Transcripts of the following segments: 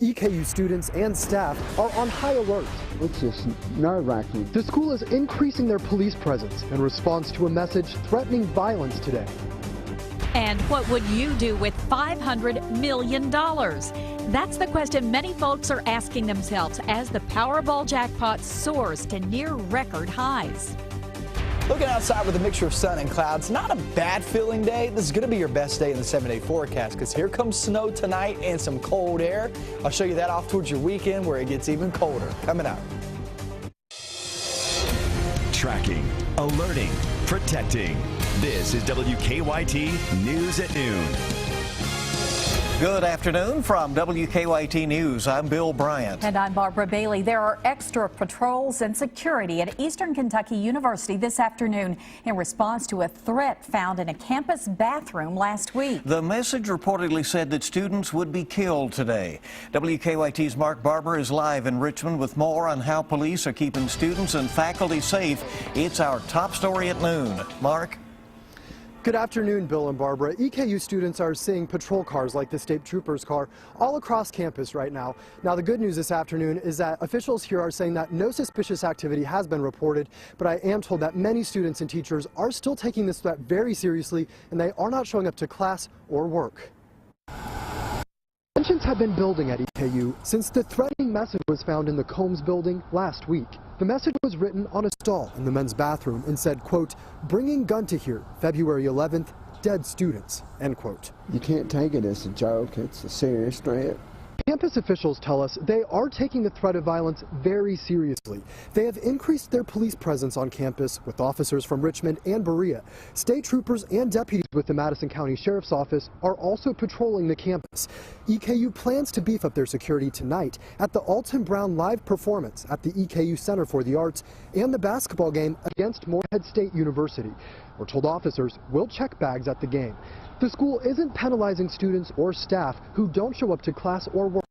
EKU students and staff are on high alert. It's just nerve-wracking. The school is increasing their police presence in response to a message threatening violence today. And what would you do with $500 million? That's the question many folks are asking themselves as the Powerball jackpot soars to near record highs. Looking outside with a mixture of sun and clouds, not a bad feeling day. This is going to be your best day in the 7-day forecast because here comes snow tonight and some cold air. I'll show you that off towards your weekend where it gets even colder. Coming up. Tracking, alerting, protecting. This is WKYT News at Noon. Good afternoon from WKYT News. I'm Bill Bryant. And I'm Barbara Bailey. There are extra patrols and security at Eastern Kentucky University this afternoon in response to a threat found in a campus bathroom last week. The message reportedly said that students would be killed today. WKYT's Mark Barber is live in Richmond with more on how police are keeping students and faculty safe. It's our top story at noon. Mark? Good afternoon, Bill and Barbara. EKU students are seeing patrol cars like the state trooper's car all across campus right now. Now, the good news this afternoon is that officials here are saying that no suspicious activity has been reported, but I am told that many students and teachers are still taking this threat very seriously, and they are not showing up to class or work. Tensions have been building at EKU since the threatening message was found in the Combs building last week. The message was written on a stall in the men's bathroom and said, quote, "Bringing gun to here, February 11th, dead students," end quote. You can't take it as a joke. It's a serious threat. Campus officials tell us they are taking the threat of violence very seriously. They have increased their police presence on campus with officers from Richmond and Berea. State troopers and deputies with the Madison County Sheriff's Office are also patrolling the campus. EKU plans to beef up their security tonight at the Alton Brown live performance at the EKU Center for the Arts and the basketball game against Morehead State University. We're told officers will check bags at the game. The school isn't penalizing students or staff who don't show up to class or work.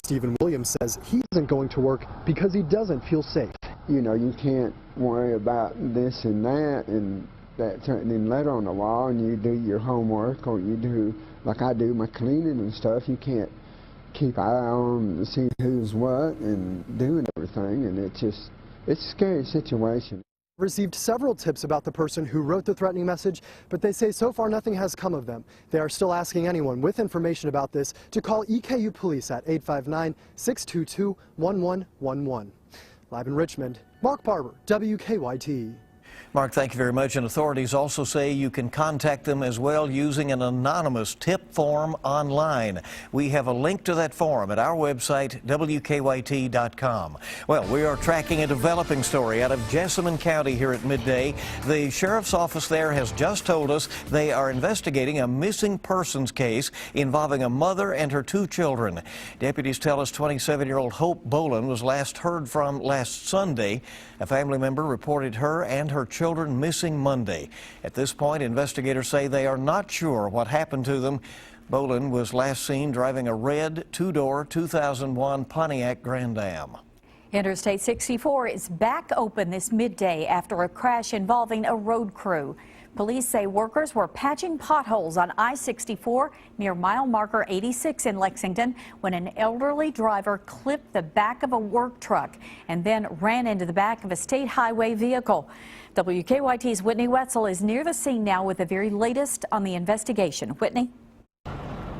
Stephen Williams says he isn't going to work because he doesn't feel safe. You know, you can't worry about this and that and that threatening letter on the wall, and you do your homework, or you do, like I do, my cleaning and stuff. You can't keep eye on to see who's what and doing everything, and it's a scary situation. Received several tips about the person who wrote the threatening message, but they say so far nothing has come of them. They are still asking anyone with information about this to call EKU Police at 859-622-1111. Live in Richmond, Mark Barber, WKYT. Mark, thank you very much. And authorities also say you can contact them as well using an anonymous tip form online. We have a link to that form at our website, WKYT.com. Well, we are tracking a developing story out of Jessamine County here at midday. The sheriff's office there has just told us they are investigating a missing persons case involving a mother and her 2 children. Deputies tell us 27-year-old Hope Boland was last heard from last Sunday. A family member reported her and her children missing Monday. At this point, investigators say they are not sure what happened to them. Boland was last seen driving a red 2-door 2001 Pontiac Grand Am. Interstate 64 is back open this midday after a crash involving a road crew. Police say workers were patching potholes on I-64 near mile marker 86 in Lexington when an elderly driver clipped the back of a work truck and then ran into the back of a state highway vehicle. WKYT's Whitney Wetzel is near the scene now with the very latest on the investigation. Whitney?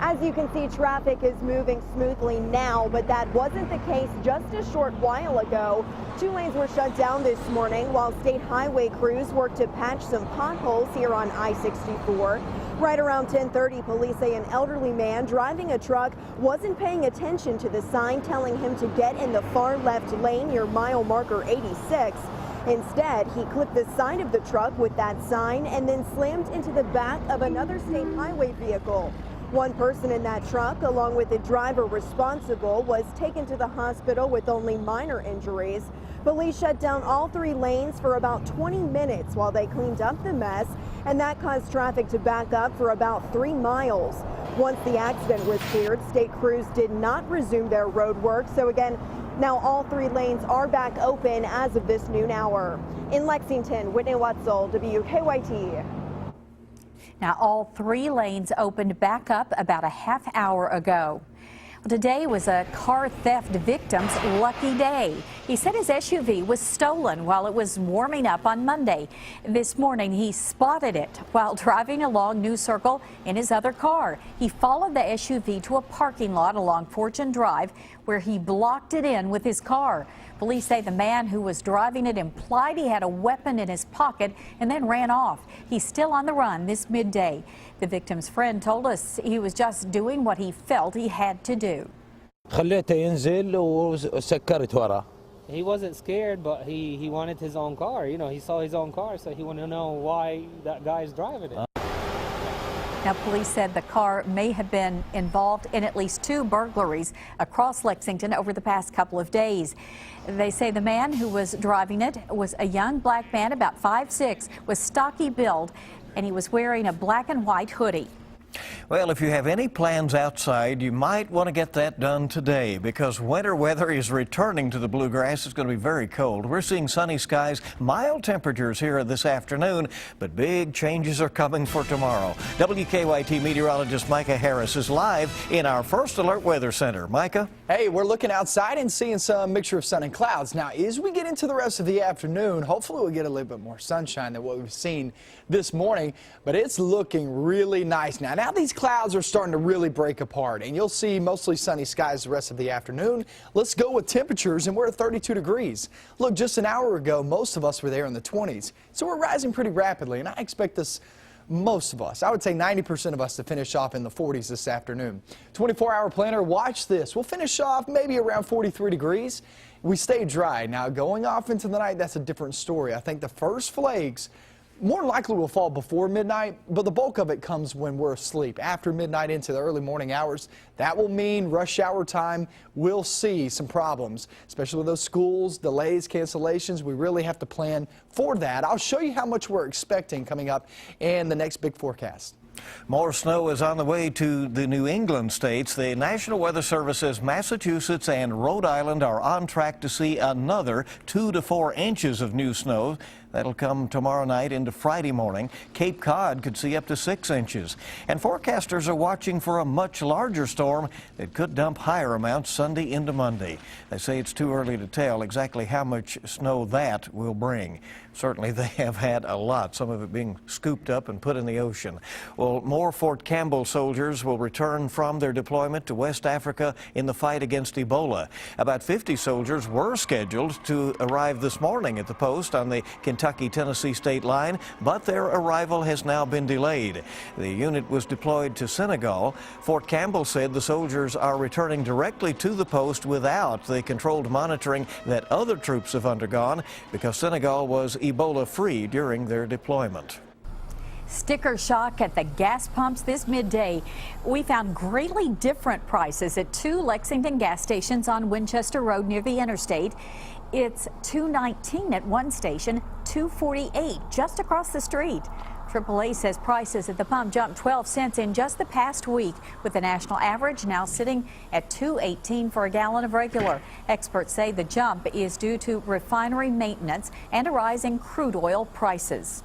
As you can see, traffic is moving smoothly now, but that wasn't the case just a short while ago. 2 lanes were shut down this morning while state highway crews worked to patch some potholes here on I-64. Right around 10:30, police say an elderly man driving a truck wasn't paying attention to the sign telling him to get in the far left lane near mile marker 86. Instead, he clipped the side of the truck with that sign and then slammed into the back of another state highway vehicle. One person in that truck, along with the driver responsible, was taken to the hospital with only minor injuries. Police shut down all 3 lanes for about 20 minutes while they cleaned up the mess, and that caused traffic to back up for about 3 miles. Once the accident was cleared, state crews did not resume their road work, so again, now all 3 lanes are back open as of this noon hour. In Lexington, Whitney Wetzel, WKYT. Now all 3 lanes opened back up about a half hour ago. Today was a car theft victim's lucky day. He said his SUV was stolen while it was warming up on Monday. This morning, he spotted it while driving along New Circle in his other car. He followed the SUV to a parking lot along Fortune Drive, where he blocked it in with his car. Police say the man who was driving it implied he had a weapon in his pocket and then ran off. He's still on the run this midday. The victim's friend told us he was just doing what he felt he had to do. خليته ينزل وسكرت وراه. He wasn't scared, but he wanted his own car. You know, he saw his own car, so he wanted to know why that guy's driving it. Now, police said the car may have been involved in at least 2 burglaries across Lexington over the past couple of days. They say the man who was driving it was a young black man, about 5'6", with stocky build, and he was wearing a black and white hoodie. Well, if you have any plans outside, you might want to get that done today because winter weather is returning to the bluegrass. It's going to be very cold. We're seeing sunny skies, mild temperatures here this afternoon, but big changes are coming for tomorrow. WKYT meteorologist Micah Harris is live in our First Alert Weather Center. Micah? Hey, we're looking outside and seeing some mixture of sun and clouds. Now, as we get into the rest of the afternoon, hopefully we'll get a little bit more sunshine than what we've seen this morning, but it's looking really nice now. Now these clouds are starting to really break apart, and you'll see mostly sunny skies the rest of the afternoon. Let's go with temperatures, and we're at 32 degrees. Look, just an hour ago, most of us were there in the 20s, so we're rising pretty rapidly, and I expect this. Most of us, I would say 90% of us, to finish off in the 40s this afternoon. 24-hour planner, watch this. We'll finish off maybe around 43 degrees. We stay dry. Now, going off into the night, that's a different story. I think the first flakes more than likely will fall before midnight, but the bulk of it comes when we're asleep. After midnight into the early morning hours, that will mean rush hour time. We'll see some problems, especially with those schools, delays, cancellations. We really have to plan for that. I'll show you how much we're expecting coming up in the next big forecast. More snow is on the way to the New England states. The National Weather Service says Massachusetts and Rhode Island are on track to see another 2 to 4 inches of new snow. That'll come tomorrow night into Friday morning. Cape Cod could see up to 6 inches. And forecasters are watching for a much larger storm that could dump higher amounts Sunday into Monday. They say it's too early to tell exactly how much snow that will bring. Certainly they have had a lot, some of it being scooped up and put in the ocean. Well, more Fort Campbell soldiers will return from their deployment to West Africa in the fight against Ebola. About 50 soldiers were scheduled to arrive this morning at the post on the Kentucky-Tennessee state line, but their arrival has now been delayed. The unit was deployed to Senegal. Fort Campbell said the soldiers are returning directly to the post without the controlled monitoring that other troops have undergone because Senegal was Ebola-free during their deployment. Sticker shock at the gas pumps this midday. We found greatly different prices at 2 Lexington gas stations on Winchester Road near the interstate. It's $2.19 at one station, $2.48 just across the street. AAA says prices at the pump jumped 12 cents in just the past week, with the national average now sitting at $2.18 for a gallon of regular. Experts say the jump is due to refinery maintenance and a rise in crude oil prices.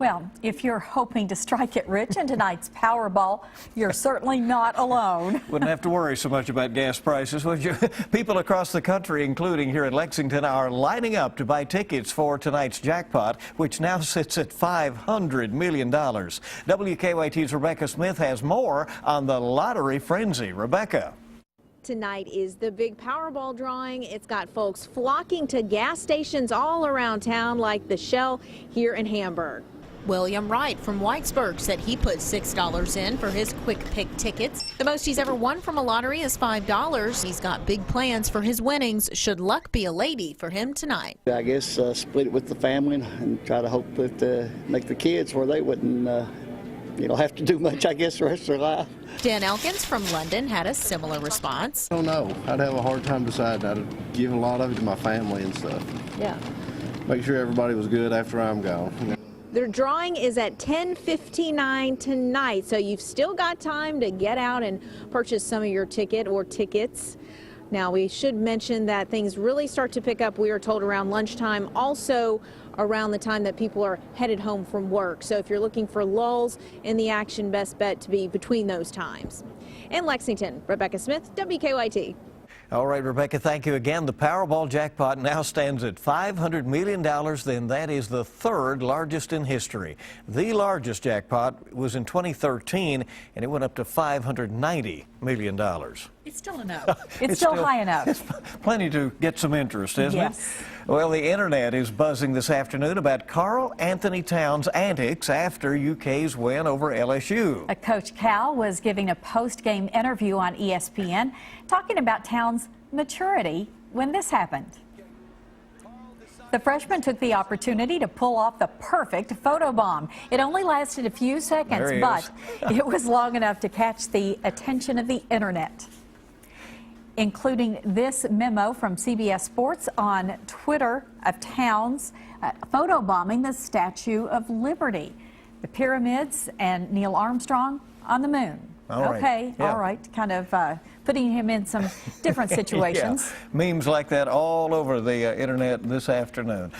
Well, if you're hoping to strike it rich in tonight's Powerball, you're certainly not alone. Wouldn't have to worry so much about gas prices, would you? People across the country, including here in Lexington, are lining up to buy tickets for tonight's jackpot, which now sits at $500 million. WKYT's Rebecca Smith has more on the lottery frenzy. Rebecca. Tonight is the big Powerball drawing. It's got folks flocking to gas stations all around town, like the Shell here in Hamburg. William Wright from Whitesburg said he put $6 in for his quick pick tickets. The most he's ever won from a lottery is $5. He's got big plans for his winnings should luck be a lady for him tonight. I guess split it with the family and try to hope that make the kids where they wouldn't have to do much, I guess, the rest of their life. Dan Elkins from London had a similar response. I don't know. I'd have a hard time deciding. I'd give a lot of it to my family and stuff. Yeah. Make sure everybody was good after I'm gone. Their drawing is at 10:59 tonight, so you've still got time to get out and purchase some of your ticket or tickets. Now, we should mention that things really start to pick up, we are told, around lunchtime. Also, around the time that people are headed home from work. So if you're looking for lulls in the action, best bet to be between those times. In Lexington, Rebecca Smith, WKYT. All right, Rebecca, thank you again. The Powerball jackpot now stands at $500 million. Then that is the third largest in history. The largest jackpot was in 2013, and it went up to $590 million. It's still enough. It's still high enough. It's plenty to get some interest, isn't it? Well, the internet is buzzing this afternoon about Carl Anthony Towns' antics after UK's win over LSU. Coach Cal was giving a post-game interview on ESPN, talking about Towns' maturity when this happened. The freshman took the opportunity to pull off the perfect photobomb. It only lasted a few seconds, but it was long enough to catch the attention of the internet, including this memo from CBS Sports on Twitter of Towns photobombing the Statue of Liberty, the pyramids, and Neil Armstrong on the moon. All right. Okay, all right, kind of putting him in some different situations. Memes like that all over the internet this afternoon.